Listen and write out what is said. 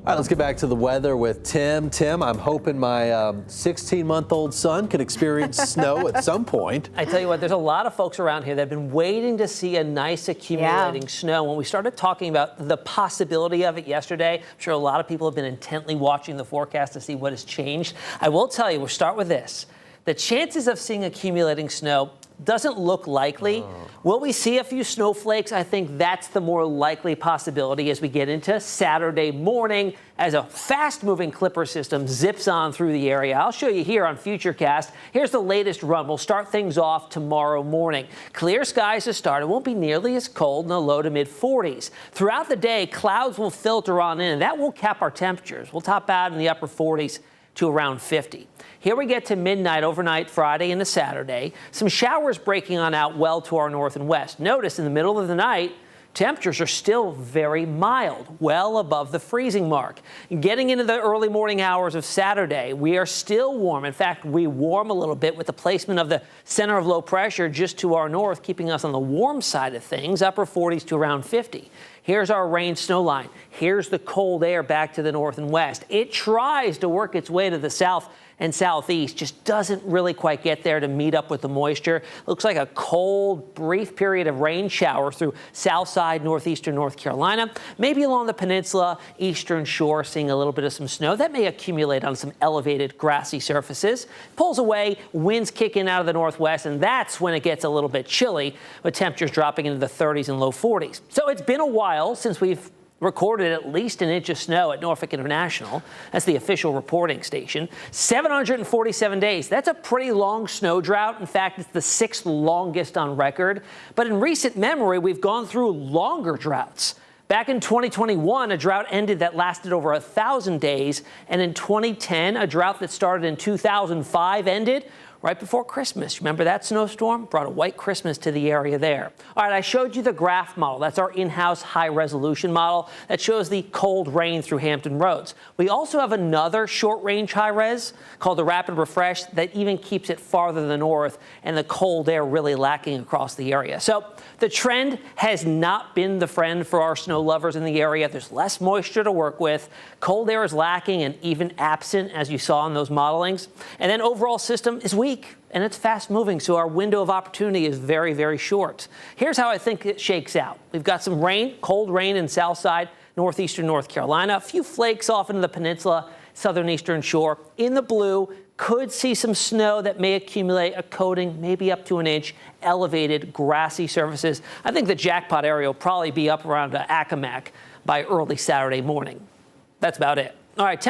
All right, let's get back to the weather with Tim. Tim, I'm hoping my 16-month-old son can experience snow at some point. I tell you what, there's a lot of folks around here that have been waiting to see a nice accumulating snow. When we started talking about the possibility of it yesterday, I'm sure a lot of people have been intently watching the forecast to see what has changed. I will tell you, we'll start with this. The chances of seeing accumulating snow doesn't look likely. Will we see a few snowflakes? I think that's the more likely possibility as we get into Saturday morning as a fast-moving clipper system zips on through the area. I'll show you here on Futurecast. Here's the latest run. We'll start things off tomorrow morning. Clear skies to start. It won't be nearly as cold in the low to mid-40s. Throughout the day, clouds will filter on in, and that will cap our temperatures. We'll top out in the upper 40s to around 50. Here we get to midnight, overnight, Friday into Saturday. Some showers breaking on out well to our north and west. Notice in the middle of the night, temperatures are still very mild, well above the freezing mark. Getting into the early morning hours of Saturday, we are still warm. In fact, we warm a little bit with the placement of the center of low pressure just to our north, keeping us on the warm side of things, upper 40s to around 50. Here's our rain snow line. Here's the cold air back to the north and west. It tries to work its way to the south and southeast, just doesn't really quite get there to meet up with the moisture. Looks like a cold, brief period of rain showers through south side, northeastern North Carolina, maybe along the peninsula, eastern shore, seeing a little bit of some snow. That may accumulate on some elevated grassy surfaces. Pulls away, winds kick in out of the northwest, and that's when it gets a little bit chilly, with temperatures dropping into the 30s and low 40s. So it's been a while since we've recorded at least an inch of snow at Norfolk International. That's the official reporting station. 747 days. That's a pretty long snow drought. In fact, it's the 6th longest on record. But in recent memory, we've gone through longer droughts. Back in 2021, a drought ended that lasted over 1,000 days. And in 2010, a drought that started in 2005 ended right before Christmas. Remember that snowstorm? Brought a white Christmas to the area there. All right, I showed you the graph model. That's our in-house high-resolution model that shows the cold rain through Hampton Roads. We also have another short-range high-res called the Rapid Refresh that even keeps it farther to the north and the cold air really lacking across the area. So the trend has not been the friend for our snow lovers in the area. There's less moisture to work with. Cold air is lacking and even absent, as you saw in those modelings. And then overall system is weak. And it's fast moving, so our window of opportunity is very, very short. Here's how I think it shakes out. We've got some rain, cold rain in south side, northeastern North Carolina, a few flakes off into the peninsula, southern eastern shore. In the blue, could see some snow that may accumulate a coating, maybe up to an inch, elevated grassy surfaces. I think the jackpot area will probably be up around Accomack by early Saturday morning. That's about it. All right.